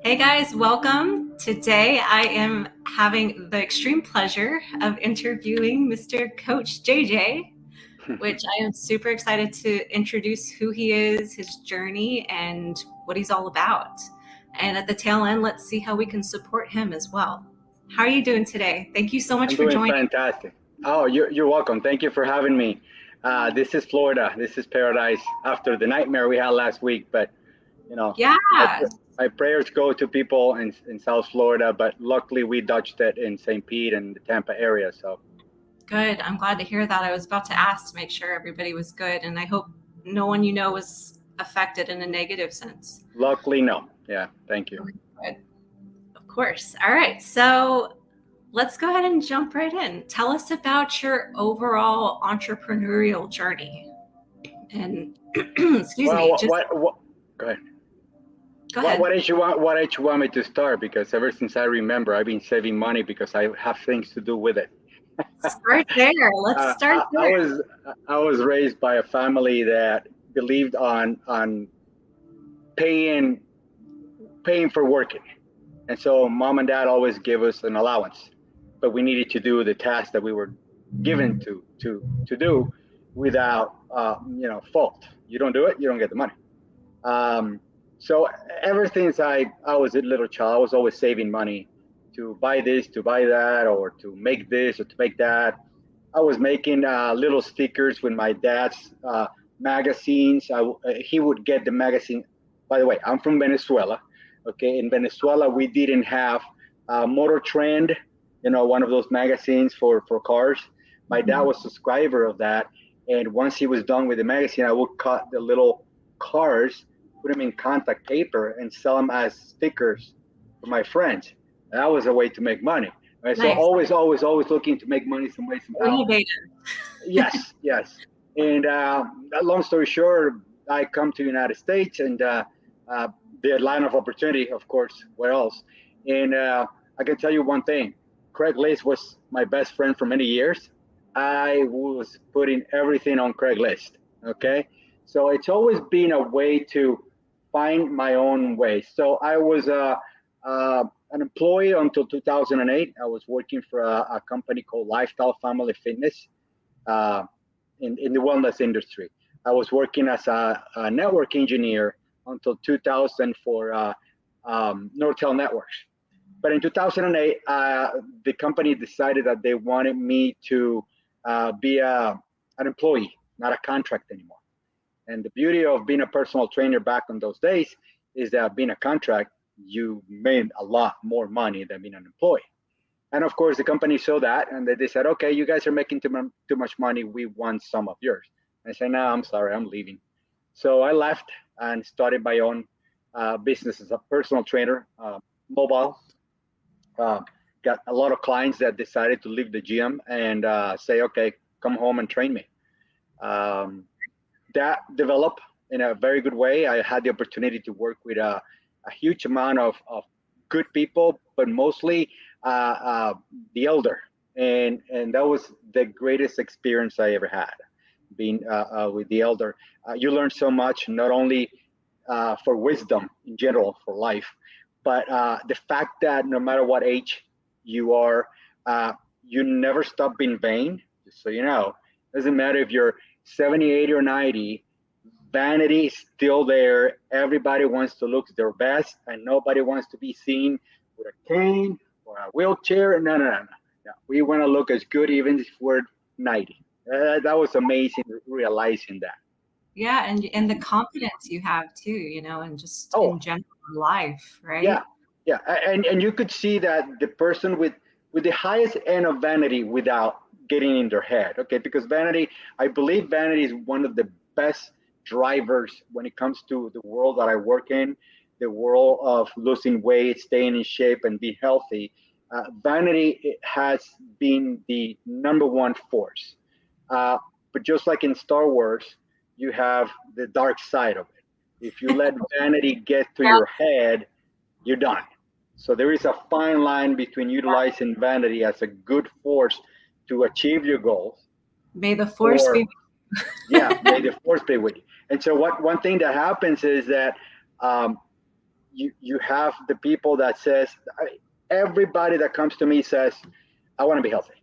Hey guys, welcome. Today I am having the extreme pleasure of interviewing Mr. Coach JJ, which I am super excited to introduce who he is, his journey, and what he's all about. And at the tail end, let's see how we can support him as well. How are you doing today? Thank you so much I'm for doing joining. fantastic. Oh, you're welcome. Thank you for having me. This is Florida. This is paradise after the nightmare we had last week. But, you know, Yeah, my, my prayers go to people in South Florida, but luckily we dodged it in St. Pete and the Tampa area. So good. I'm glad to hear that. I was about to ask to make sure everybody was good, and I hope no one you know was affected in a negative sense. luckily, no. Yeah, thank you. Good. Of course. All right. So let's go ahead and jump right in. Tell us about your overall entrepreneurial journey. And excuse Well, me, just go ahead. go ahead. What did you want me to start? Because ever since I remember, I've been saving money because I have things to do with it. Start there. Let's uh, start I, I there. was I was raised by a family that believed on paying paying for working, and so mom and dad always give us an allowance, but we needed to do the task that we were given to do without fault. You don't do it, you don't get the money. Um, so ever since I was a little child, I was always saving money to buy this, to buy that, or to make this or to make that. I was making little stickers with my dad's magazines. He would get the magazine. By the way, I'm from Venezuela. Okay, in Venezuela, we didn't have Motor Trend, one of those magazines for cars. My dad was a subscriber of that, and once he was done with the magazine, I would cut the little cars, put them in contact paper, and sell them as stickers for my friends. That was a way to make money. Right? So Nice. always looking to make money some way, somehow. Innovative. Yes, yes. And long story short, I come to the United States and uh, the line of opportunity, of course, where else? And I can tell you one thing. Craigslist was my best friend for many years. I was putting everything on Craigslist. Okay. So it's always been a way to find my own way. So I was an employee until 2008. I was working for a company called Lifestyle Family Fitness uh, in the wellness industry. I was working as a network engineer until 2000 for Nortel Networks. But in 2008, the company decided that they wanted me to be an employee, not a contract anymore. And the beauty of being a personal trainer back in those days is that being a contract, you made a lot more money than being an employee. And of course, the company saw that and they said, okay, you guys are making too much money. We want some of yours. I said, no, I'm sorry, I'm leaving. So I left and started my own business as a personal trainer, mobile. Uh, got a lot of clients that decided to leave the gym and say, okay, come home and train me. Um, that developed in a very good way. I had the opportunity to work with a huge amount of good people, but mostly the elder, and that was the greatest experience I ever had, being with the elder. You learn so much, not only for wisdom in general for life, but the fact that no matter what age you are, you never stop being vain. Just so you know, doesn't matter if you're 70, 80, or 90, vanity is still there. Everybody wants to look their best, and nobody wants to be seen with a cane or a wheelchair. No, no, no, no. No. We want to look as good even if we're 90. That was amazing realizing that. Yeah, and the confidence you have too, and just Oh, in general in life, yeah, right? yeah, and you could see that the person with the highest end of vanity without getting in their head. Okay, because vanity, I believe vanity is one of the best drivers when it comes to the world that I work in, the world of losing weight, staying in shape, and being healthy. Vanity has been the number one force. Uh, but just like in Star Wars, you have the dark side of it. If you let vanity get to Yeah. your head, you're done. So there is a fine line between utilizing vanity as a good force to achieve your goals, May the force or be. yeah, may the force be with you. And so what one thing that happens is that um, you have the people that says, everybody that comes to me says, I want to be healthy.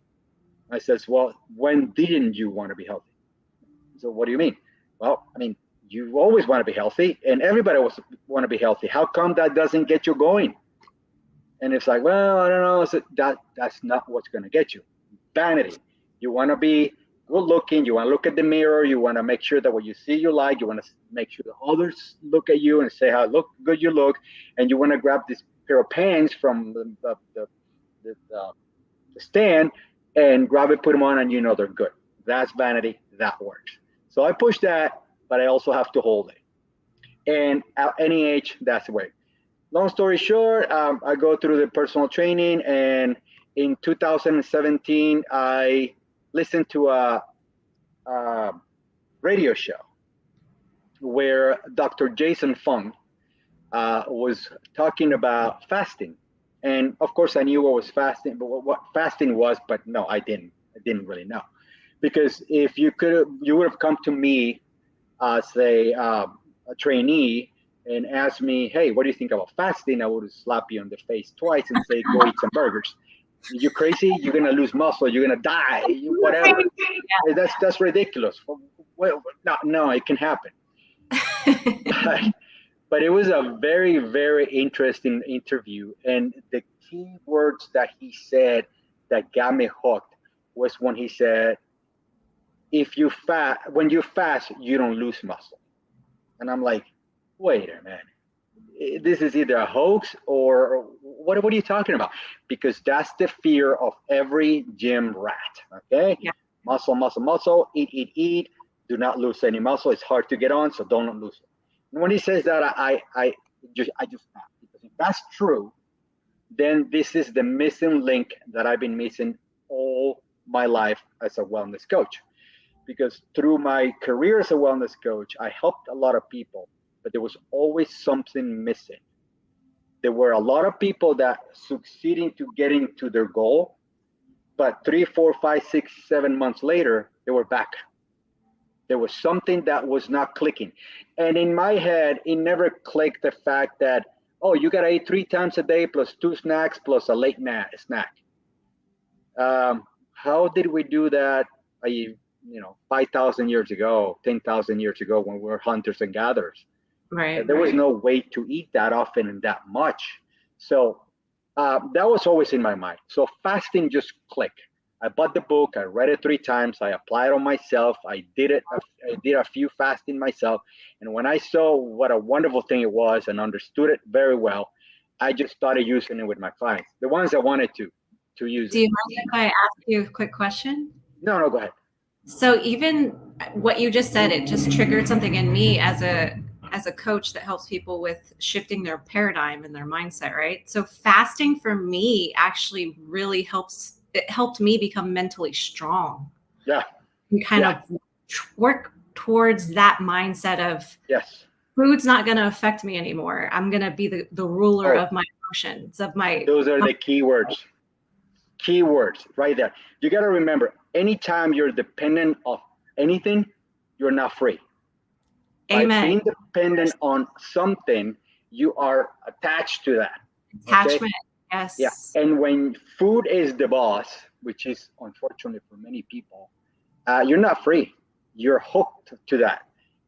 I says, well, when didn't you want to be healthy? So what do you mean? Well, I mean, you always want to be healthy, and everybody want to be healthy. How come that doesn't get you going? And it's like, well, I don't know. So that's not what's going to get you. Vanity. You want to be good looking. You want to look at the mirror. You want to make sure that what you see you like. You want to make sure that others look at you and say how good you look. And you want to grab this pair of pants from the stand and grab it, put them on, and you know they're good. That's vanity. That works. So I push that, but I also have to hold it. And at any age, that's the way. Long story short, I go through the personal training, and in 2017, I listened to a radio show where Dr. Jason Fung was talking about fasting. And of course, I knew what was fasting, but what fasting was, but no, I didn't. I didn't really know, because if you would have come to me as a trainee and asked me, hey, what do you think about fasting? I would slap you on the face twice and say, go eat some burgers. You crazy? You're gonna lose muscle. You're gonna die. Whatever. That's ridiculous. Well, no, it can happen. But it was a very, very interesting interview, and the key words that he said that got me hooked was when he said, when you fast, you don't lose muscle. And I'm like, wait a minute. This is either a hoax or what are you talking about? Because that's the fear of every gym rat. Okay. Yeah. Muscle, muscle, muscle, eat. Do not lose any muscle. It's hard to get on, so don't lose it. And when he says that, I just laugh, because if that's true, then this is the missing link that I've been missing all my life as a wellness coach. Because through my career as a wellness coach, I helped a lot of people, but there was always something missing. There were a lot of people that succeeding to getting to their goal, but 3, 4, 5, 6, 7 months later, they were back. There was something that was not clicking. And in my head, it never clicked the fact that, oh, you got to eat 3 times a day plus 2 snacks plus a late snack. How did we do that 5,000 years ago, 10,000 years ago, when we were hunters and gatherers? Right. There was no way to eat that often and that much. So that was always in my mind. So fasting just clicked. I bought the book. I read it 3 times. I applied on myself. I did it. I did a few fasting myself. And when I saw what a wonderful thing it was and understood it very well, I just started using it with my clients, the ones that wanted to use it. Do you mind if I ask you a quick question? No, go ahead. So even what you just said, it just triggered something in me as a coach that helps people with shifting their paradigm and their mindset, right? So fasting for me actually really helps. It helped me become mentally strong. Yeah. And kind of work towards that mindset of, yes, food's not going to affect me anymore. I'm going to be the ruler of my emotions, Those are the key words. Key words right there. You got to remember, anytime you're dependent of anything, you're not free. Amen. By being dependent on something, you are attached to that. Attachment. Okay? Yes. Yeah. And when food is the boss, which is unfortunately for many people, you're not free. You're hooked to that.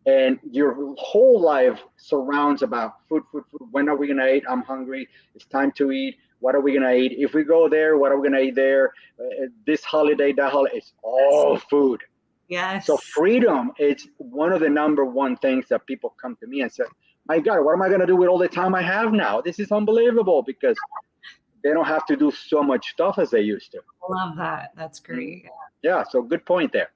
And your whole life surrounds about food. When are we going to eat? I'm hungry. It's time to eat. What are we going to eat? If we go there, what are we going to eat there? This holiday, that holiday, it's all food. Yes. So freedom is one of the number one things that people come to me and say, my God, what am I going to do with all the time I have now? This is unbelievable, because they don't have to do so much stuff as they used to. I love that. That's great. Yeah, so good point there.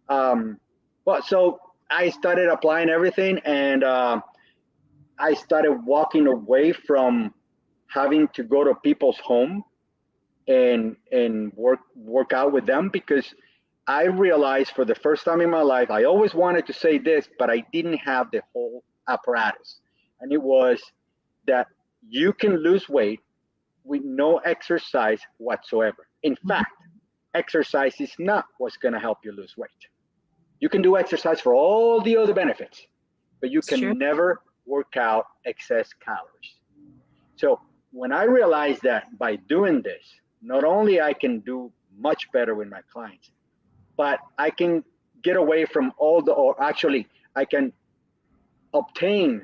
So I started applying everything, and I started walking away from having to go to people's home and work out with them, because I realized for the first time in my life, I always wanted to say this, but I didn't have the whole apparatus. And it was that you can lose weight with no exercise whatsoever. In fact, exercise is not what's going to help you lose weight. You can do exercise for all the other benefits, but you can never work out excess calories. So when I realized that by doing this, not only I can do much better with my clients, but I can get away from or actually I can obtain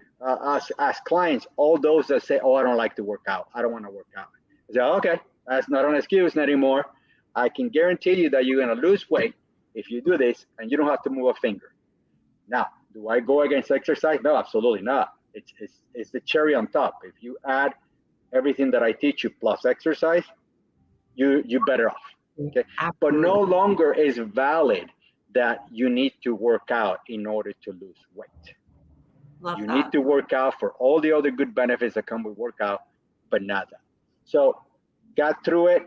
as clients all those that say, "Oh, I don't like to work out. I don't want to work out." I say, "Okay, that's not an excuse anymore. I can guarantee you that you're going to lose weight if you do this, and you don't have to move a finger." Now, do I go against exercise? No, absolutely not. It's the cherry on top. If you add everything that I teach you plus exercise, you're better off. Okay, but no Absolutely. longer is valid that you need to work out in order to lose weight. Love You need that. to work out for all the other good benefits that come with workout, but not that. So, got through it.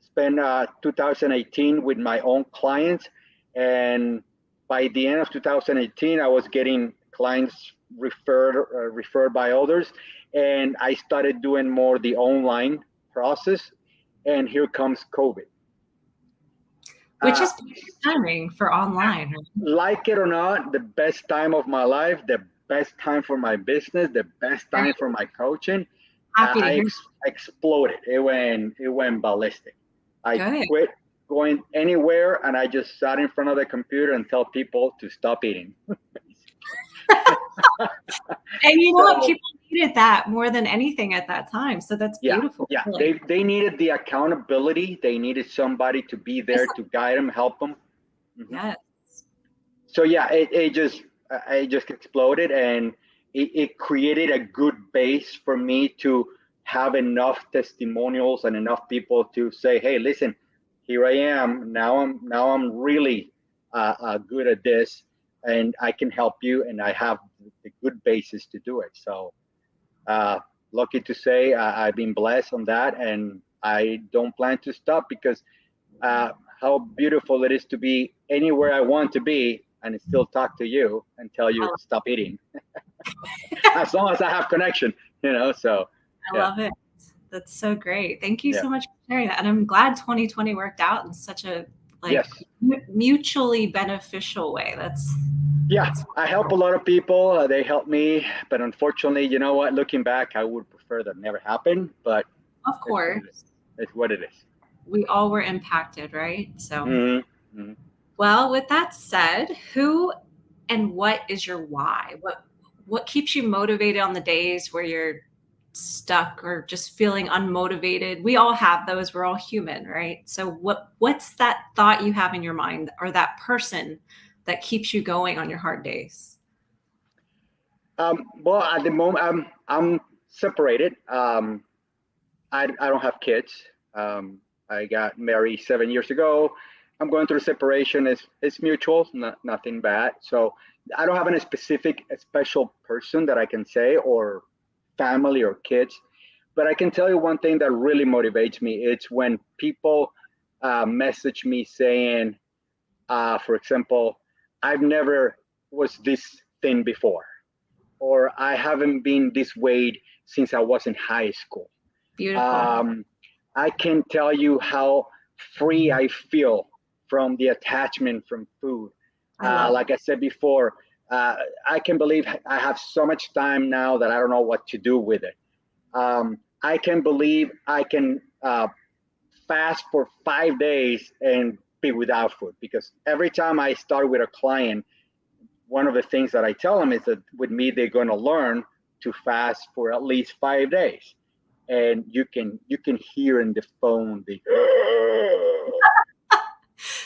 Spent 2018 with my own clients, and by the end of 2018, I was getting clients referred by others, and I started doing more the online process. And here comes COVID. Which Uh, is perfect timing for online, right? like it or not, the best time of my life, the best time for my business, the best time for my coaching. Happy to I hear. exploded. It went ballistic. I Good. quit going anywhere, and I just sat in front of the computer and tell people to stop eating. And you know what? So People needed that more than anything at that time. So that's yeah, beautiful. yeah, Really. they needed the accountability. They needed somebody to be there to guide them, help them. Mhm. Yes. So yeah, it just exploded, and it created a good base for me to have enough testimonials and enough people to say, hey, listen, here I am now I'm really good at this, and I can help you, and I have the good basis to do it. So uh, lucky to say I've been blessed on that, and I don't plan to stop, because uh, how beautiful it is to be anywhere I want to be and still talk to you and tell I you love, stop eating, as long as I have connection. So I yeah, love it. That's so great. Thank you yeah, so much for sharing that. And I'm glad 2020 worked out in such a like yes, mutually beneficial way. yeah. That's I help a lot of people. They help me, but unfortunately, you know what? Looking back, I would prefer that never happened. But of it's what it is. course It's what it is. we all were impacted, right? So, Mm-hmm. Mm-hmm. well, with that said, who and what is your why? What keeps you motivated on the days where you're stuck or just feeling unmotivated? We all have those. We're all human, right? So what's that thought you have in your mind or that person that keeps you going on your hard days? Well, at the moment, I'm separated. I don't have kids. I got married 7 years ago. I'm going through separation. It's mutual, nothing bad. So I don't have any a special person that I can say, or family or kids. But I can tell you one thing that really motivates me. It's when people message me saying, for example, I've never was this thin before, or I haven't been this weight since I was in high school. Beautiful. um, I can tell you how free I feel from the attachment from food. I love Like I said before, uh, I can believe I have so much time now that I don't know what to do with it. I can believe I can fast for 5 days and be without food, because every time I start with a client, one of the things that I tell them is that with me, they're going to learn to fast for at least 5 days, and you can hear in the phone the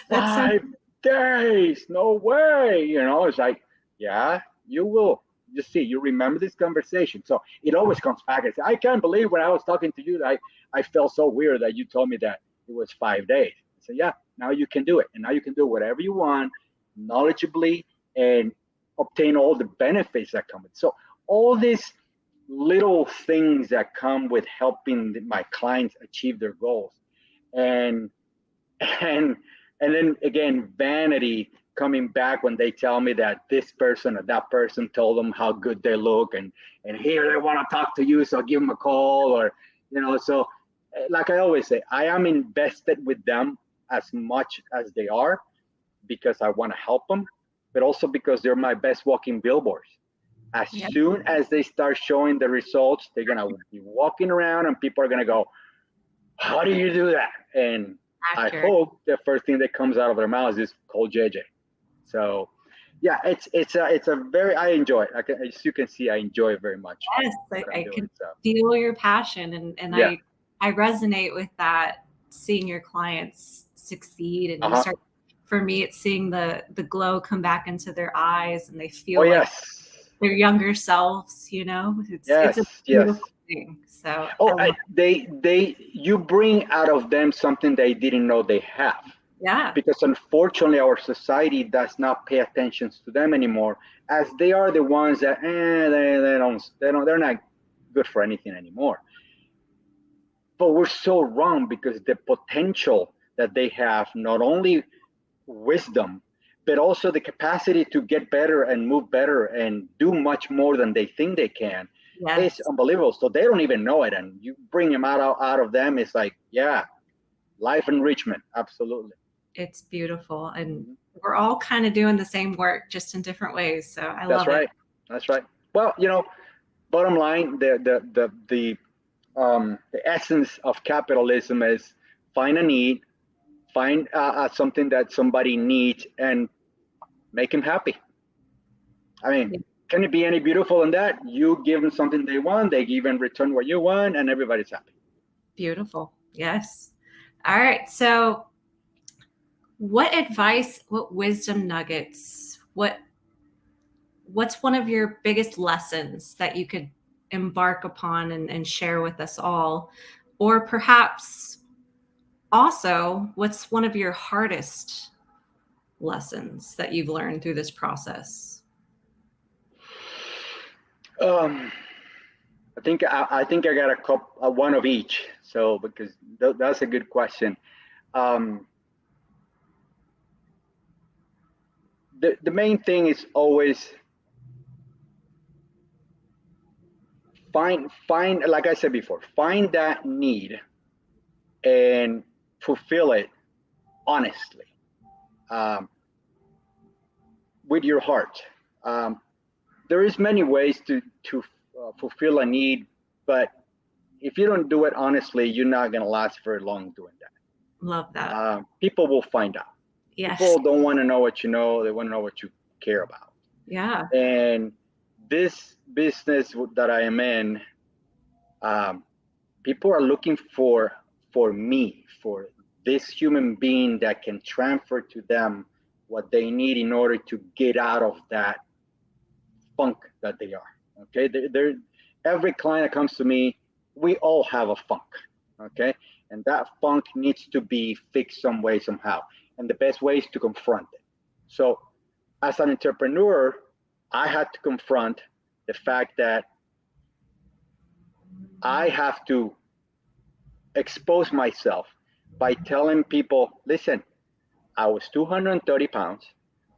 That's so 5 days, no way. It's like, yeah, you will. You see, you remember this conversation, so it always comes back and say, I can't believe when I was talking to you that I felt so weird that you told me that it was 5 days. So yeah, now you can do it, and now you can do whatever you want knowledgeably, and obtain all the benefits that come with it. So all these little things that come with helping my clients achieve their goals, and and and then again, vanity coming back when they tell me that this person or that person told them how good they look, and here they want to talk to you, so give them a call, or so like I always say, I am invested with them as much as they are, because I want to help them, but also because they're my best walking billboards. As Yep. soon as they start showing the results, they're gonna be walking around, and people are gonna go, "How do you do that?" And I Accurate. hope the first thing that comes out of their mouths is called JJ. So, yeah, it's a very, I enjoy it. As you can see, I enjoy it very much Yes, what I'm I doing. can So feel your passion, and yeah, I resonate with that. Seeing your clients succeed, and uh you huh. start. For me, it's seeing the glow come back into their eyes, and they Oh feel like yes, their younger selves. It's a yes, beautiful yes. thing. So I Oh, love. you bring out of them something they didn't know they have. Yeah. Because unfortunately our society does not pay attention to them anymore, as they are the ones that they're not good for anything anymore. But we're so wrong, because the potential that they have, not only wisdom, but also the capacity to get better and move better and do much more than they think they can, is Yes. unbelievable. So they don't even know it, and you bring them out of them. It's like, yeah, life enrichment, absolutely. It's beautiful, and Mhm. we're all kind of doing the same work, just in different ways. So I That's love it. right. That's right. Well, bottom line, the essence of capitalism is find a need, find something that somebody needs, and make them happy. I mean, can it be any beautiful than that? You give them something they want, they give in return what you want, and everybody's happy. Beautiful. Yes. All right. So, what advice, what wisdom nuggets, what's one of your biggest lessons that you could embark upon and share with us all? Or perhaps also, what's one of your hardest lessons that you've learned through this process? Um, I think I got a cup, one of each. So because that's a good question. Um, the main thing is always find, like I said before, find that need and fulfill it honestly, um, with your heart. Um, there is many ways to fulfill a need, but if you don't do it honestly, you're not going to last very long doing that. Love that. People will find out. Yes. People don't want to know what you know; they want to know what you care about. Yeah. And this business that I am in, um, people are looking for me, for this human being that can transfer to them what they need in order to get out of that funk that they are. Okay, every client that comes to me, we all have a funk. Okay, and that funk needs to be fixed some way somehow, and the best way is to confront it. So, as an entrepreneur, I had to confront the fact that I have to expose myself by telling people, listen, I was 230 pounds.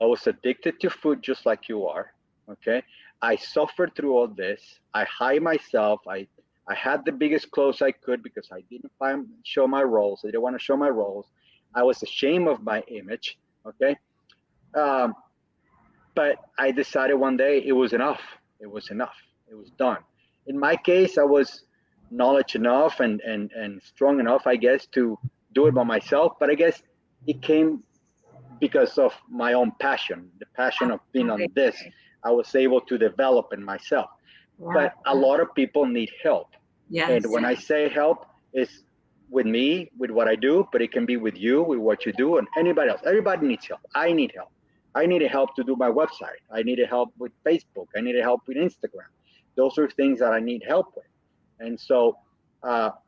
I was addicted to food just like you are. Okay. I suffered through all this. I hide myself. I had the biggest clothes I could because I didn't show my rolls. I didn't want to show my rolls. I was ashamed of my image. Okay. Um, but I decided one day it was enough. It was enough. It was done. In my case, I was knowledge enough and strong enough, I guess, to do it by myself. But I guess it came because of my own passion, the passion of being Absolutely. on this. I was able to develop in myself. Yeah. But a lot of people need help. And Yes. when I say help, it's with me, with what I do, but it can be with you, with what you do, and anybody else. Everybody needs help. I need help. I need help to do my website. I need help with Facebook. I need help with Instagram. Those are things that I need help with. And so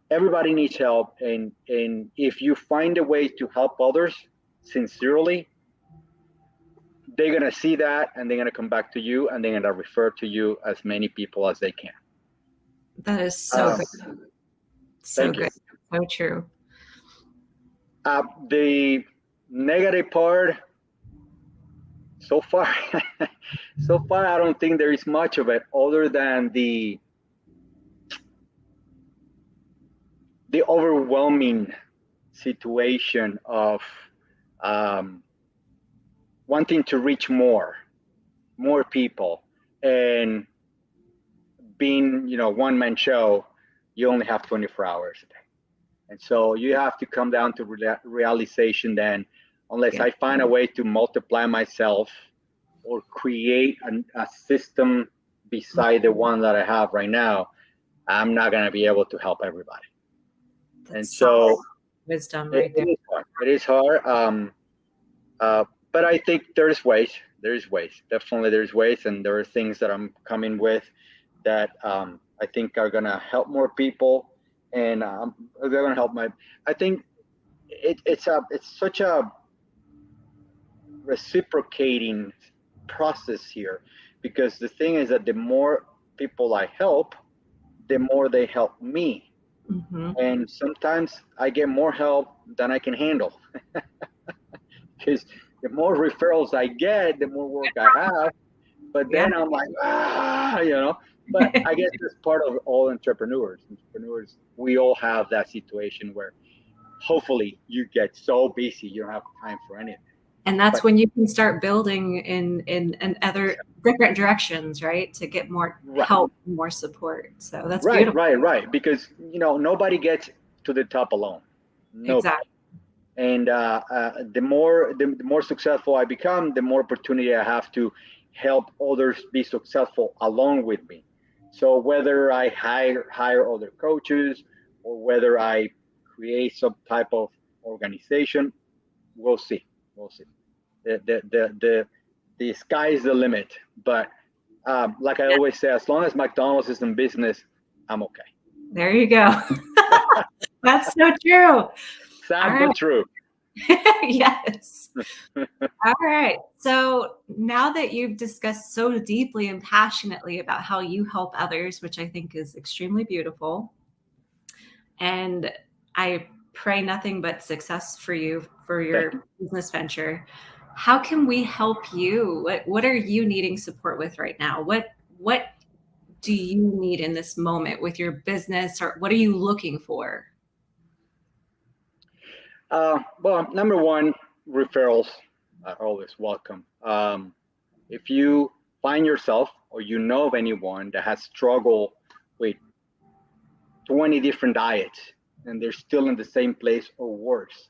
everybody needs help. And if you find a way to help others sincerely, they're going to see that, and they're going to come back to you, and they're going to refer to you as many people as they can. That is so Um, good. So Thank you. good. So true. The negative part, so far, so far, I don't think there is much of it other than the overwhelming situation of um, wanting to reach more people, and being, one-man show, you only have 24 hours a day. And so you have to come down to realization then, unless I find a way to multiply myself or create a system beside the one that I have right now, I'm not going to be able to help everybody. That's and so wisdom right there. It is hard. But I think there's ways. Definitely there's ways. And there are things that I'm coming with that I think are going to help more people. And they're going to help I think it's such a reciprocating process here, because the thing is that the more people I help, the more they help me. Mm-hmm. And sometimes I get more help than I can handle, because the more referrals I get, the more work I have. But then I'm like, but I guess it's part of all entrepreneurs. We all have that situation where hopefully you get so busy you don't have time for anything. And that's when you can start building in other different directions, right? To get more help, more support. So that's beautiful. Right. Because, nobody gets to the top alone. Nobody. Exactly. And the more successful I become, the more opportunity I have to help others be successful along with me. So whether I hire other coaches or whether I create some type of organization, we'll see. The sky is the limit. But like I always say, as long as McDonald's is in business, I'm okay. There you go. That's so true. Sad but true. Yes. All right. So now that you've discussed so deeply and passionately about how you help others, which I think is extremely beautiful, and I pray nothing but success for you for your business venture, how can we help you? What are you needing support with right now? What do you need in this moment with your business, or what are you looking for? Well, number one, referrals are always welcome. If you find yourself or you know of anyone that has struggled with 20 different diets and they're still in the same place or worse,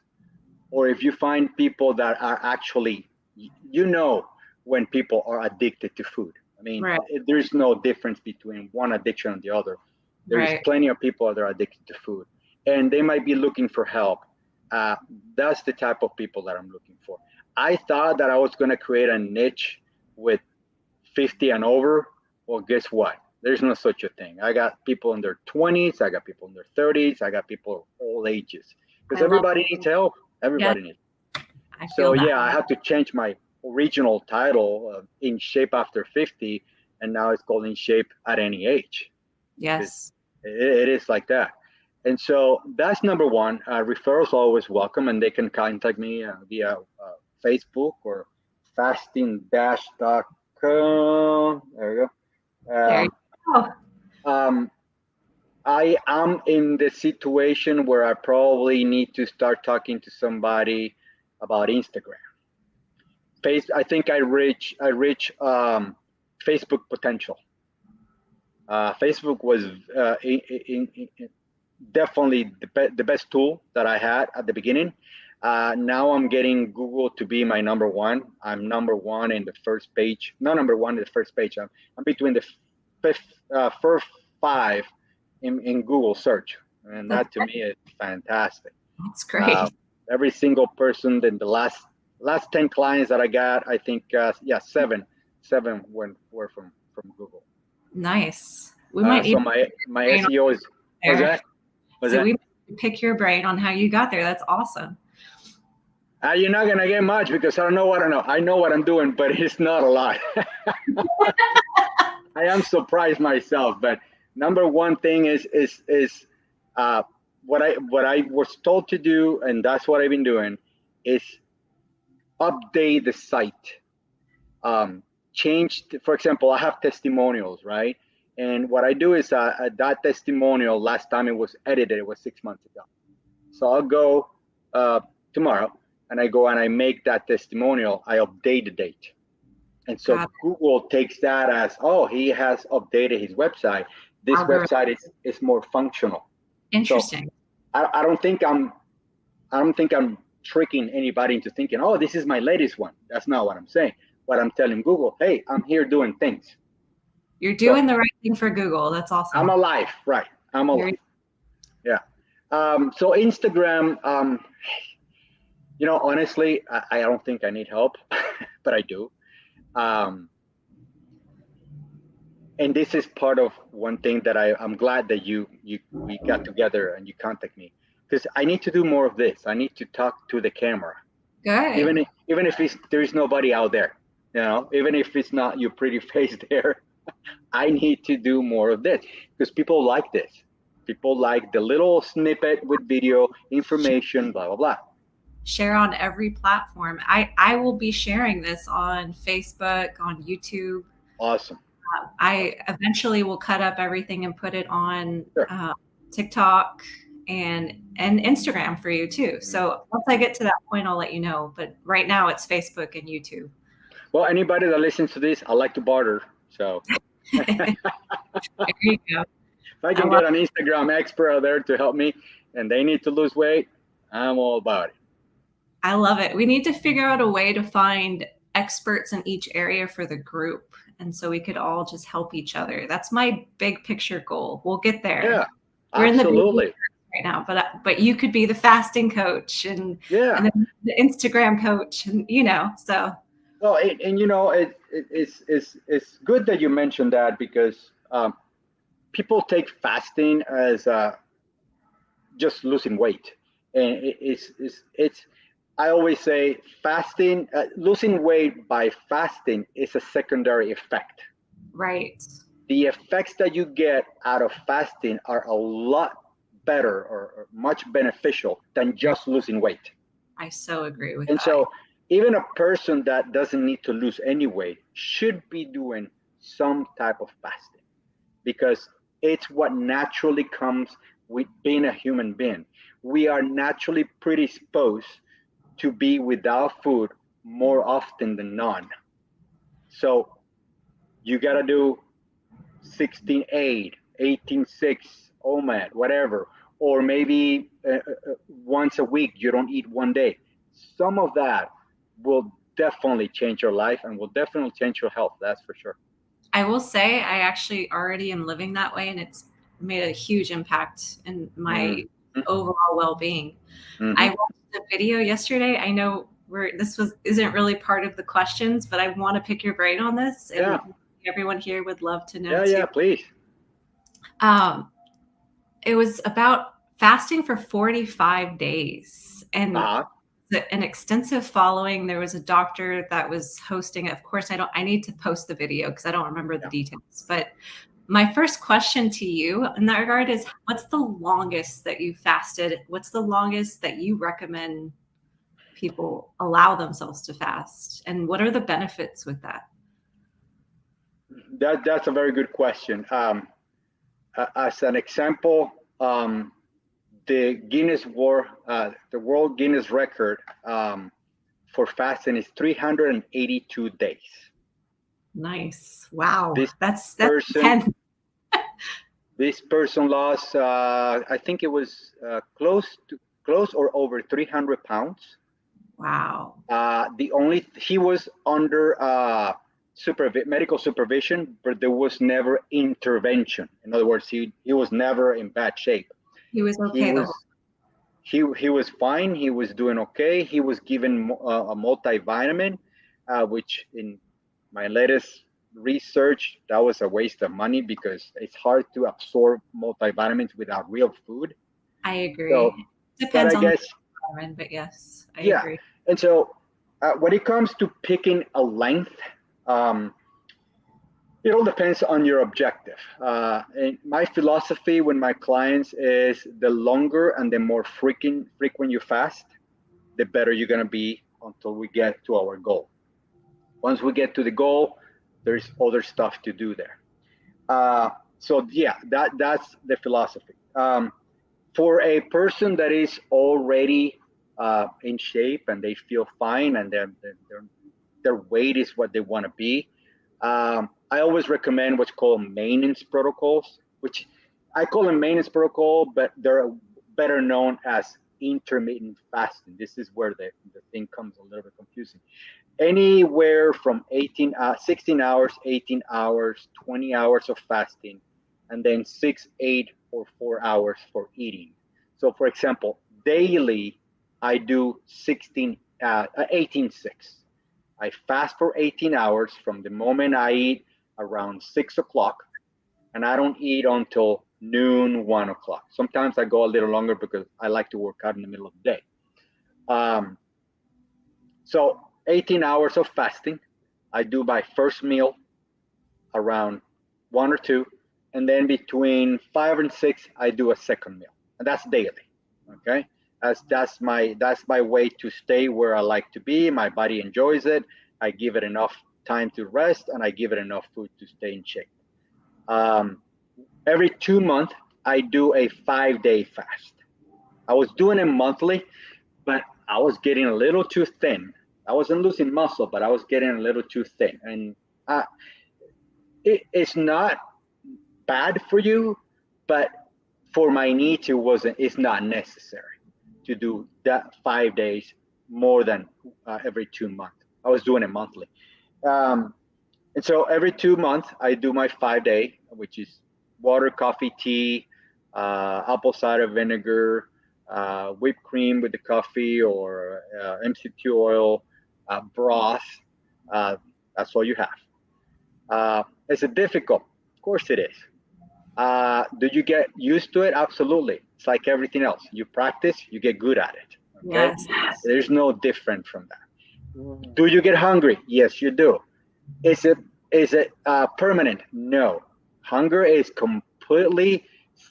or if you find people that are actually, when people are addicted to food. I mean, there's no difference between one addiction and the other. There's plenty of people that are addicted to food, and they might be looking for help. That's the type of people that I'm looking for. I thought that I was going to create a niche with 50 and over. Well, guess what? There's no such a thing. I got people in their 20s. I got people in their 30s. I got people of all ages, because everybody needs help. Everybody needs. So I had to change my original title, In Shape After 50, and now it's called In Shape at Any Age. Yes. It is like that. And so that's number one. Referrals are always welcome, and they can contact me via Facebook or fasting-.com. There you go. I am in the situation where I probably need to start talking to somebody about Instagram. I think I reach Facebook potential. Facebook was definitely the best tool that I had at the beginning. Now I'm getting Google to be my number one. I'm number one in the first page. Not number one in the first page. I'm between the first five in Google search. And that to me is fantastic. That's great. Every single person in the last 10 clients that I got, I think, seven were from Google. Nice. We might so my SEO is, what's that? We pick your brain on how you got there. That's awesome. You're not going to get much, because I know what I'm doing, but it's not a lot. I am surprised myself, but number one thing is what I was told to do, and that's what I've been doing, is update the site. For example, I have testimonials, right? And what I do is that testimonial, last time it was edited, it was 6 months ago. So I'll go tomorrow, and I go and I make that testimonial. I update the date. And so Got Google takes that as, oh, he has updated his website. This algorithm. website is more functional. So Interesting. I don't think I'm tricking anybody into thinking, oh, this is my latest one. That's not what I'm saying. What I'm telling Google, hey, I'm here doing things. You're So doing the right thing for Google. That's I'm awesome. alive, right? I'm alive. Yeah. So Instagram, honestly, I don't think I need help, but I do. Um, and this is part of one thing that I'm glad that we got together and you contact me, because I need to do more of this. I need to talk to the camera, Good. even if there's nobody out there, even if it's not your pretty face there. I need to do more of this because people like this. People like the little snippet with video information, blah blah blah. Share on every platform. I will be sharing this on Facebook, on YouTube. Awesome. I eventually will cut up everything and put it on Sure. TikTok and Instagram for you too. So once I get to that point, I'll let you know. But right now, it's Facebook and YouTube. Well, anybody that listens to this, I like to barter. So There you go. if I I can love get an Instagram expert out there to help me and they need to lose weight, I'm all about it. I love it. We need to figure out a way to find experts in each area for the group. And so we could all just help each other. That's my big picture goal. We'll get there. Yeah, We're in the baby absolutely. right now, but you could be the fasting coach and Yeah. the Instagram coach, and so Well, it's good that you mentioned that because people take fasting as just losing weight, and it's I always say fasting, losing weight by fasting is a secondary effect. right. The effects that you get out of fasting are a lot better or much beneficial than just losing weight. I so agree with And that. so even a person that doesn't need to lose any weight should be doing some type of fasting because it's what naturally comes with being a human being. We are naturally predisposed to be without food more often than none. So you got to do 16-8, 18-6, OMAD, whatever, or maybe once a week you don't eat one day. Some of that will definitely change your life and will definitely change your health. That's for sure. I will say I actually already am living that way, and it's made a huge impact in my Mm-hmm. overall well-being. I Mm-hmm. watched a video yesterday. I know this isn't really part of the questions, but I want to pick your brain on this, Yeah. and everyone here would love to know Yeah. too. Yeah. Please. Um, it was about fasting for 45 days and Uh-huh. an extensive following. There was a doctor that was hosting it. Of course, I need to post the video because I don't remember the Yeah. details. But my first question to you in that regard is, what's the longest that you fasted? What's the longest that you recommend people allow themselves to fast? And what are the benefits with that? That's a very good question. As an example, the World Guinness record for fasting is 382 days. Nice. Wow. This That's person, 10. this person lost, I think it was close or over 300 pounds. Wow. He was under medical supervision, but there was never intervention. In other words, he was never in bad shape. He was He okay the whole. was he was fine. He was doing okay. He was given a multivitamin, which in my latest research, that was a waste of money because it's hard to absorb multivitamins without real food. I agree. So, but Depends I on the guess, environment, but yes, I yeah. agree. And so when it comes to picking a length, um, it all depends on your objective. And my philosophy with my clients is the longer and the more frequent you fast, the better you're going to be until we get to our goal. Once we get to the goal, there's other stuff to do there. So yeah, that's the philosophy. For a person that is already in shape and they feel fine and they're their weight is what they want to be. I always recommend what's called maintenance protocols, which I call them maintenance protocol, but they're better known as intermittent fasting. This is where the thing comes a little bit confusing. Anywhere from 16 hours, 18 hours, 20 hours of fasting, and then 6, 8, or 4 hours for eating. So, for example, daily I do 18, 6. I fast for 18 hours from the moment I eat around 6 o'clock, and I don't eat until noon, 1 o'clock. Sometimes I go a little longer because I like to work out in the middle of the day. So 18 hours of fasting. I do my first meal around 1 or 2, and then between 5 and 6, I do a second meal, and that's daily. Okay, that's my way to stay where I like to be. My body enjoys it. I give it enough time to rest, and I give it enough food to stay in shape. Every 2 months, I do a 5-day fast. I was doing it monthly, but I was getting a little too thin. I wasn't losing muscle, but I was getting a little too thin. And it's not bad for you, but for my needs, it's not necessary to do that 5 days more than every 2 months. I was doing it monthly. And so every 2 months, I do my 5-day, which is water, coffee, tea, apple cider vinegar, whipped cream with the coffee, or MCT oil, broth. That's all you have. Is it difficult? Of course it is. Do you get used to it? Absolutely. It's like everything else. You practice, you get good at it. Okay? Yes. There's no different from that. Do you get hungry? Yes, you do. Is it permanent? No. Hunger is completely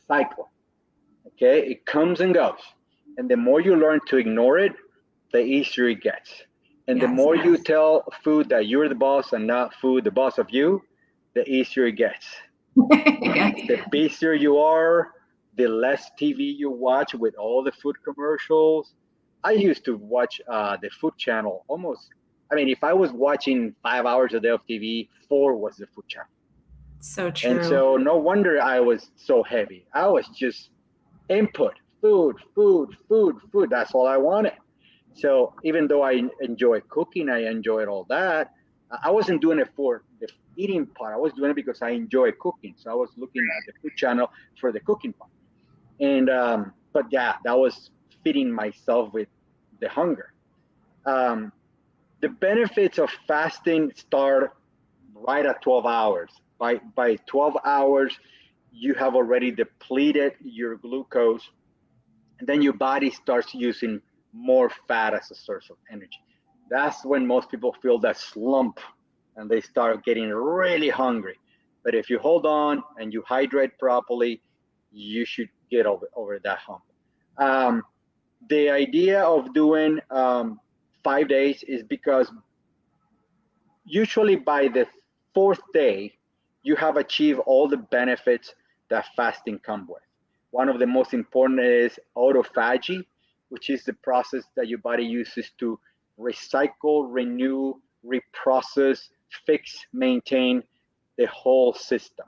cyclical. Okay, it comes and goes, and the more you learn to ignore it, the easier it gets. And the more you tell food that you're the boss and not food the boss of you, the easier it gets. The busier you are, the less TV you watch with all the food commercials. I used to watch the food channel almost. I mean, if I was watching 5 hours a day of TV, 4 was the food channel. So true. And so no wonder I was so heavy. I was just input, food. That's all I wanted. So even though I enjoy cooking, I enjoyed all that, I wasn't doing it for the eating part. I was doing it because I enjoy cooking. So I was looking at the food channel for the cooking part. And but yeah, that was feeding myself with the hunger. The benefits of fasting start right at 12 hours. By 12 hours, you have already depleted your glucose, and then your body starts using more fat as a source of energy. That's when most people feel that slump and they start getting really hungry. But if you hold on and you hydrate properly, you should get over that hump. The idea of doing 5 days is because usually by the 4th day, you have achieved all the benefits that fasting comes with. One of the most important is autophagy, which is the process that your body uses to recycle, renew, reprocess, fix, maintain the whole system.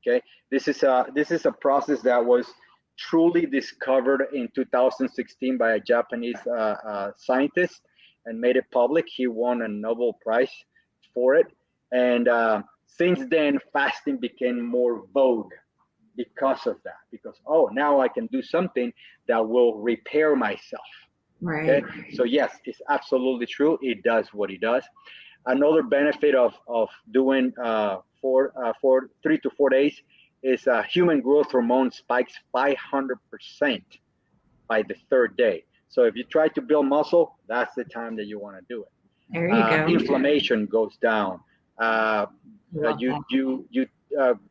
Okay, this is a process that was truly discovered in 2016 by a Japanese scientist and made it public. He won a Nobel Prize for it, and since then, fasting became more vogue because of that. Because now I can do something that will repair myself. Right. Okay, so yes, it's absolutely true. It does what it does. Another benefit of doing 3 to 4 days is human growth hormone spikes 500% by the 3rd day. So if you try to build muscle, that's the time that you want to do it. There you go. Inflammation goes down.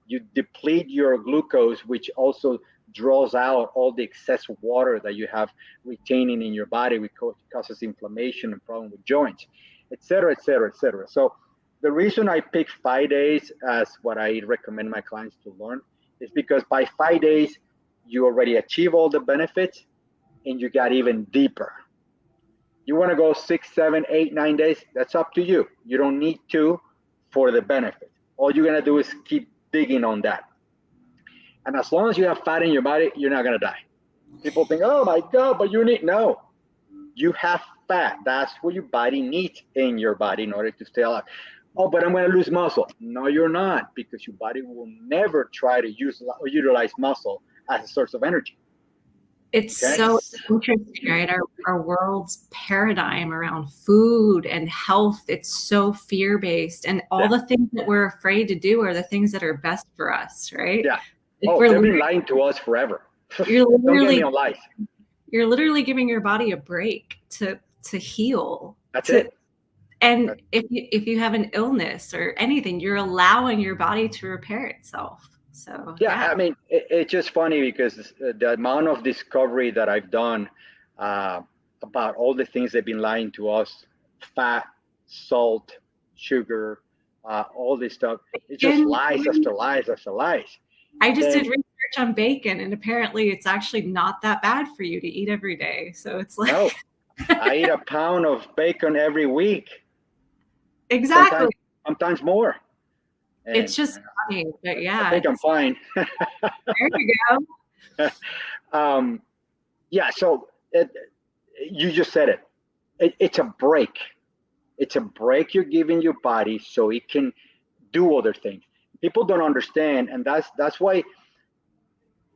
You deplete your glucose, which also draws out all the excess water that you have retaining in your body, which causes inflammation and problem with joints, et cetera, et cetera, et cetera. So the reason I pick 5 days as what I recommend my clients to learn is because by 5 days, you already achieve all the benefits and you got even deeper. You want to go 6, 7, 8, 9 days? That's up to you. You don't need to for the benefit. All you're going to do is keep digging on that. And as long as you have fat in your body, you're not going to die. People think, oh my God, but you need, no. You have fat. That's what your body needs in your body in order to stay alive. Oh, but I'm going to lose muscle. No, you're not, because your body will never try to use or utilize muscle as a source of energy. It's Okay? so interesting, right? Our world's paradigm around food and health, it's so fear-based. And all the things that we're afraid to do are the things that are best for us, right? Yeah. Like They've been lying to us forever. You're Don't get me on lies. You're literally giving your body a break to heal. That's it. And if you have an illness or anything, you're allowing your body to repair itself. So yeah. I mean, it's just funny because the amount of discovery that I've done about all the things they've been lying to us, fat, salt, sugar, all this stuff, it's just lies after lies after lies. I just did research on bacon, and apparently it's actually not that bad for you to eat every day. So it's like, no, I eat a pound of bacon every week. Exactly. Sometimes more. And it's just funny, but yeah. I think I'm fine. There you go. Yeah, so you just said it. It's a break. It's a break you're giving your body so it can do other things. People don't understand, and that's why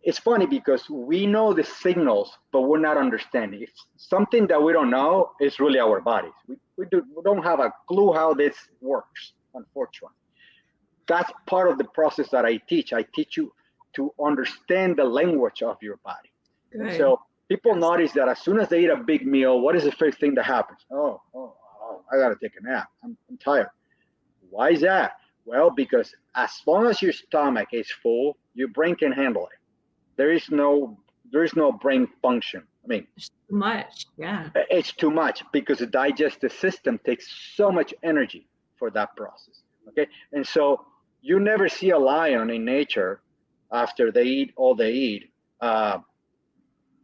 it's funny, because we know the signals, but we're not understanding. It's something that we don't know is really our bodies. We don't have a clue how this works, unfortunately. That's part of the process that I teach. I teach you to understand the language of your body. And so people notice that as soon as they eat a big meal, what is the first thing that happens? Oh, I got to take a nap. I'm tired. Why is that? Well, because as long as your stomach is full, your brain can handle it. There is no brain function. I mean, it's too much. Yeah. It's too much because the digestive system takes so much energy for that process. Okay. And so you never see a lion in nature after they eat all they eat,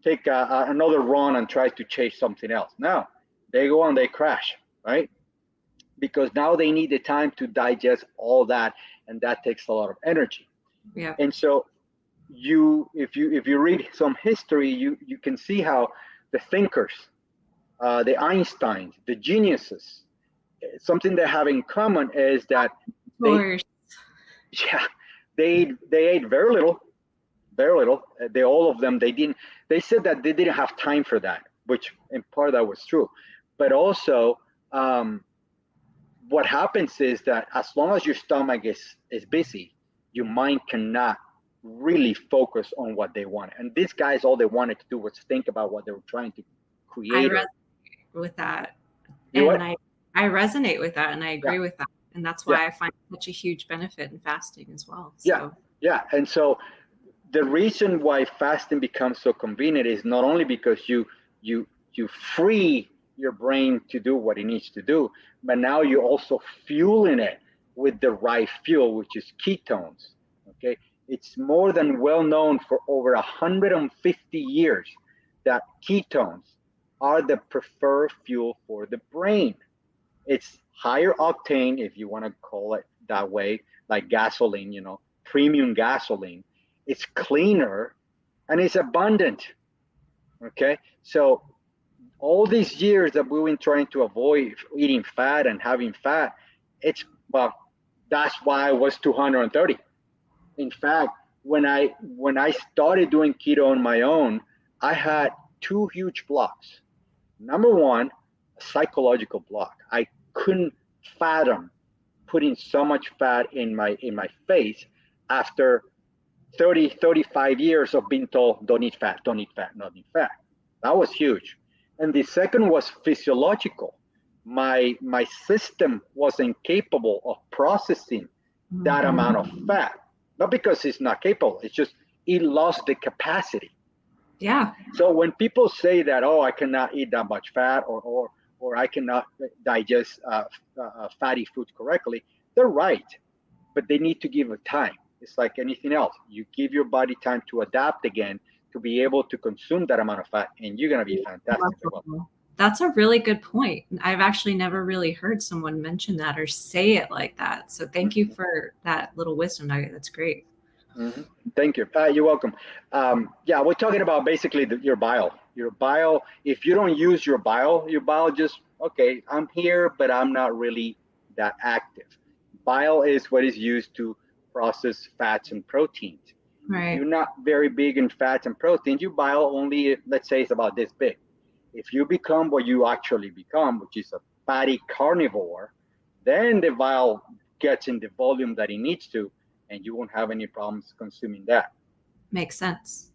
take another run and try to chase something else. No, they go and they crash, right? Because now they need the time to digest all that, and that takes a lot of energy. Yeah. And so if you read some history, you can see how the thinkers, the Einsteins, the geniuses, something they have in common is that they ate very little. All of them, they said that they didn't have time for that, which in part that was true. But also, what happens is that as long as your stomach is busy, your mind cannot really focus on what they want. And these guys, all they wanted to do was think about what they were trying to create. I resonate with that. And I resonate with that, and I agree with that. And that's why I find such a huge benefit in fasting as well. So. Yeah. And so the reason why fasting becomes so convenient is not only because you free your brain to do what it needs to do, but now you're also fueling it with the right fuel, which is ketones. Okay. It's more than well known for over 150 years that ketones are the preferred fuel for the brain. It's higher octane, if you want to call it that way, like gasoline, premium gasoline. It's cleaner and it's abundant. Okay. So all these years that we've been trying to avoid eating fat and having fat, that's why I was 230. In fact, when I started doing keto on my own, I had two huge blocks. Number one, a psychological block. I couldn't fathom putting so much fat in my face after 35 years of being told, don't eat fat, don't eat fat, don't eat fat. That was huge. And the second was physiological. My system wasn't capable of processing that amount of fat. Not because it's not capable, it's just it lost the capacity. Yeah. So when people say that, oh, I cannot eat that much fat, or I cannot digest fatty food correctly, they're right. But they need to give it time. It's like anything else. You give your body time to adapt again, to be able to consume that amount of fat, and you're going to be fantastic. That's a really good point. I've actually never really heard someone mention that or say it like that. So thank you for that little wisdom nugget. That's great. Mm-hmm. Thank you. You're welcome. Yeah, we're talking about basically your bile. Your bile, if you don't use your bile just, okay, I'm here, but I'm not really that active. Bile is what is used to process fats and proteins. If Right. you're not very big in fats and proteins, your bile only, let's say, it's about this big. If you become what you actually become, which is a fatty carnivore, then the bile gets in the volume that it needs to, and you won't have any problems consuming that. Makes sense.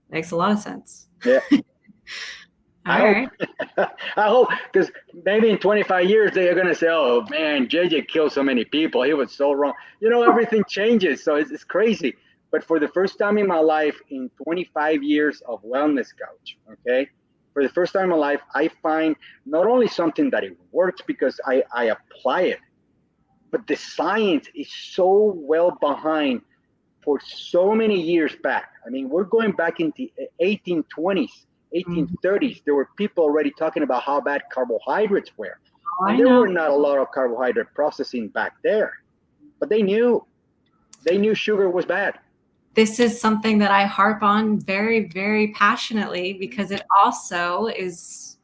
Makes a lot of sense. Yeah. All I hope. right. I hope, because maybe in 25 years they're gonna say, "Oh man, JJ killed so many people. He was so wrong." Everything changes, so it's crazy. But for the first time in my life, in 25 years of wellness coach, okay, for the first time in my life, I find not only something that it works because I apply it, but the science is so well behind for so many years back. I mean, we're going back into 1820s, 1830s. There were people already talking about how bad carbohydrates were. Oh, And I there know. were not a lot of carbohydrate processing back there. But they knew sugar was bad. This is something that I harp on very, very passionately because it also it's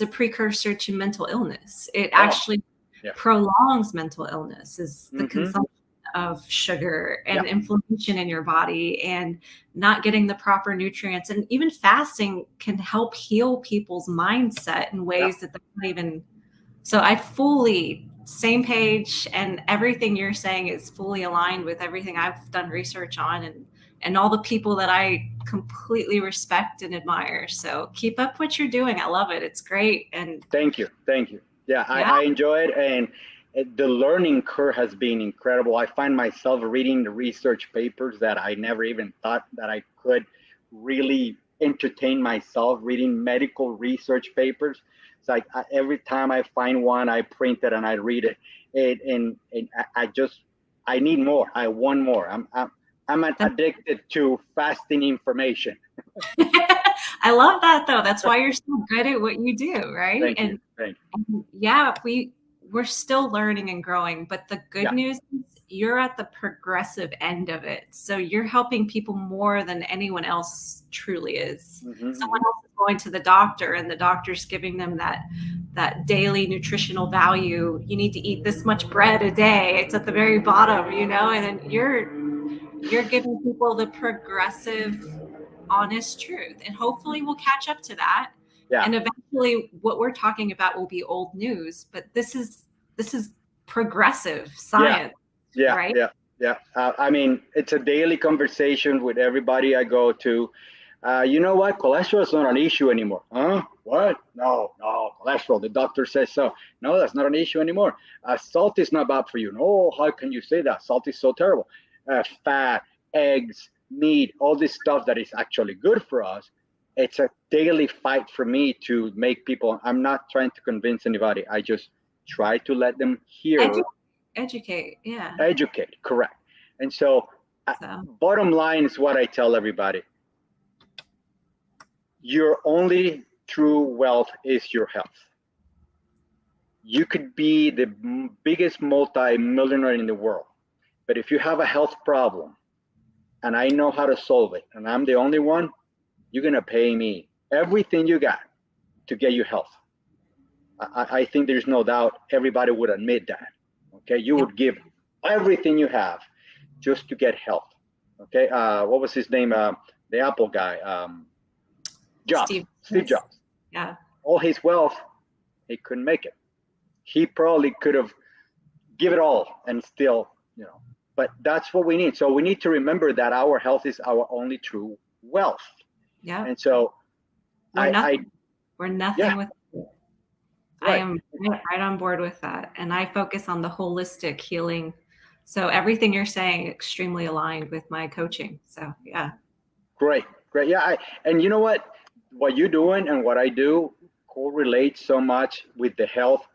a precursor to mental illness. It Oh, actually yeah. prolongs mental illness is the Mm-hmm. consumption of sugar and Yeah. inflammation in your body and not getting the proper nutrients. And even fasting can help heal people's mindset in ways that they're not even. So I fully same page, and everything you're saying is fully aligned with everything I've done research on and all the people that I completely respect and admire. So keep up what you're doing. I love it. It's great. And Thank you. Yeah, yeah, I enjoy it, and the learning curve has been incredible. I find myself reading the research papers that I never even thought that I could really entertain myself reading medical research papers. It's like every time I find one, I print it and I read it, and I need more. I want more. I'm addicted to fasting information. I love that though. That's why you're so good at what you do, right? Thank you. And yeah, we're still learning and growing, but the good Yeah. news is you're at the progressive end of it. So you're helping people more than anyone else truly is. Mm-hmm. Someone else is going to the doctor and the doctor's giving them that daily nutritional value. You need to eat this much bread a day. It's at the very bottom, and then you're giving people the progressive honest truth, and hopefully we'll catch up to that. Yeah. And eventually what we're talking about will be old news, but this is progressive science. Yeah. Right? I mean, it's a daily conversation with everybody I go to. You know what? Cholesterol is not an issue anymore. Huh? What? No, cholesterol. The doctor says so. No, that's not an issue anymore. Salt is not bad for you. No, how can you say that? Salt is so terrible. Fat, eggs, meat, all this stuff that is actually good for us. It's a daily fight for me to make people. I'm not trying to convince anybody. I just try to let them hear. Educate. Yeah. Educate. Correct. And so, bottom line is what I tell everybody. Your only true wealth is your health. You could be the biggest multi-millionaire in the world, but if you have a health problem and I know how to solve it and I'm the only one, you're going to pay me everything you got to get you health. I think there's no doubt everybody would admit that. Okay. You would give everything you have just to get health. Okay. What was his name? The Apple guy. Jobs. Steve Jobs. Yeah. All his wealth, he couldn't make it. He probably could have give it all and still, but that's what we need. So we need to remember that our health is our only true wealth. Yeah. And so we're nothing with it. Right. I am right on board with that. And I focus on the holistic healing. So everything you're saying extremely aligned with my coaching. So yeah. Great. Yeah. And you know what you're doing and what I do correlates so much with the health,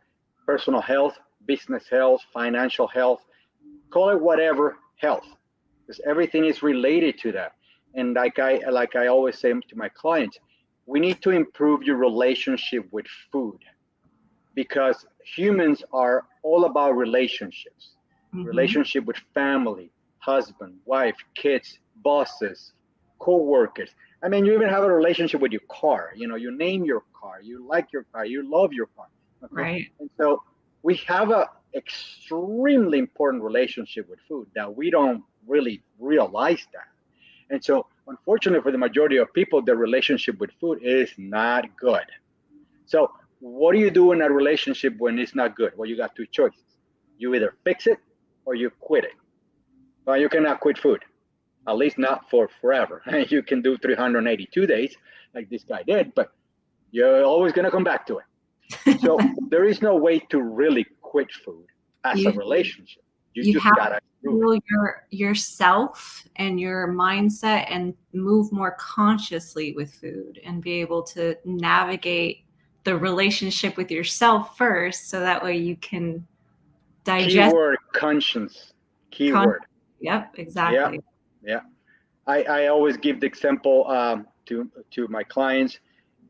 personal health, business health, financial health, call it whatever health, because everything is related to that. And like I always say to my clients, we need to improve your relationship with food, because humans are all about relationships, relationship with family, husband, wife, kids, bosses, co-workers. I mean, you even have a relationship with your car. You know, you name your car, you like your car, you love your car. Okay? Right. And so we have a extremely important relationship with food that we don't really realize that. And so, unfortunately, for the majority of people, their relationship with food is not good. So, what do you do in a relationship when it's not good? Well, you got two choices. You either fix it or you quit it. Well, you cannot quit food, at least not for forever. You can do 382 days like this guy did, but you're always going to come back to it. So, there is no way to really quit food as a relationship. You just have gotta to yourself and your mindset and move more consciously with food and be able to navigate the relationship with yourself first, so that way you can digest. Keyword conscience. Keyword. Yep, exactly. Yeah. I always give the example to my clients.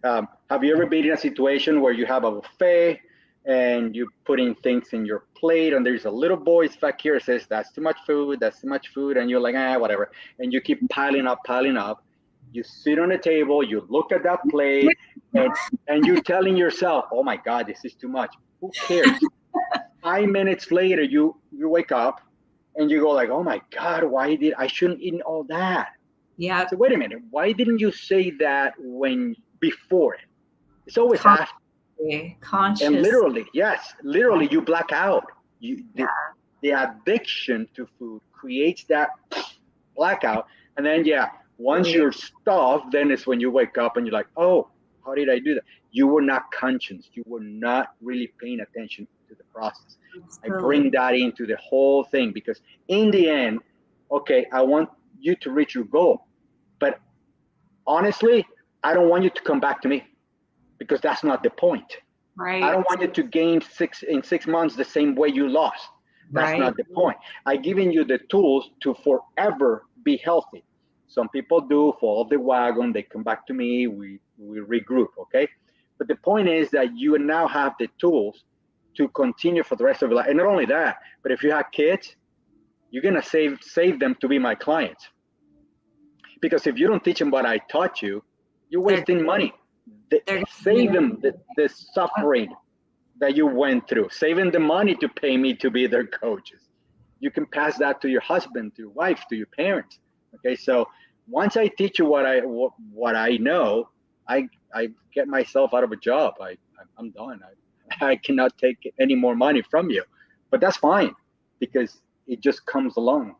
Have you ever been in a situation where you have a buffet and you're putting things in your plate and there's a little voice back here that says, that's too much food, and you're like, whatever. And you keep piling up. You sit on the table, you look at that plate, and you're telling yourself, oh my God, this is too much. Who cares? 5 minutes later, you wake up and you go like, oh my God, I shouldn't eat all that. Yeah. So wait a minute, why didn't you say that before it? It's always after. Conscious. And literally, you black out. The addiction to food creates that blackout. And then, once you're stuffed, then it's when you wake up and you're like, oh, how did I do that? You were not conscious. You were not really paying attention to the process. I bring that into the whole thing because in the end, okay, I want you to reach your goal. But honestly, I don't want you to come back to me because that's not the point. Right. I don't want you to gain in 6 months the same way you lost. That's not the point. I've given you the tools to forever be healthy. Some people do fall off the wagon. They come back to me. We regroup, okay? But the point is that you now have the tools to continue for the rest of your life. And not only that, but if you have kids, you're going to save them to be my clients. Because if you don't teach them what I taught you, you're wasting money. Save them the suffering that you went through. Saving the money to pay me to be their coaches. You can pass that to your husband, to your wife, to your parents. Okay, so once I teach you what I know, I get myself out of a job. I'm done. I cannot take any more money from you, but that's fine because it just comes along.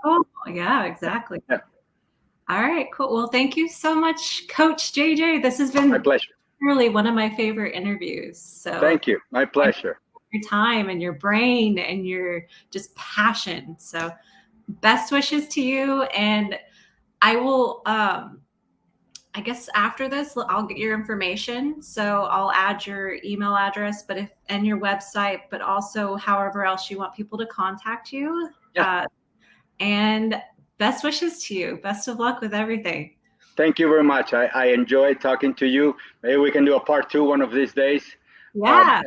Cool. Yeah, exactly. Yeah. All right, cool. Well, thank you so much, Coach JJ. This has been my pleasure. Really one of my favorite interviews. So thank you. My pleasure. Your time and your brain and your just passion. So best wishes to you. And I will, I guess after this, I'll get your information. So I'll add your email address, and your website, but also however else you want people to contact you. Yeah. And best wishes to you. Best of luck with everything. Thank you very much. I enjoyed talking to you. Maybe we can do a part 2 one of these days. Yeah.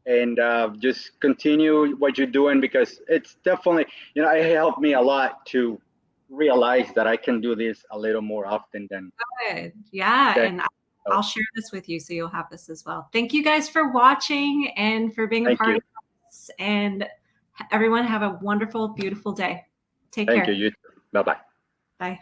And just continue what you're doing because it's definitely, it helped me a lot to realize that I can do this a little more often than. Good. Yeah. And I'll share this with you so you'll have this as well. Thank you guys for watching and for being a part of this. And everyone have a wonderful, beautiful day. Take care. Thank you. You too. Bye-bye.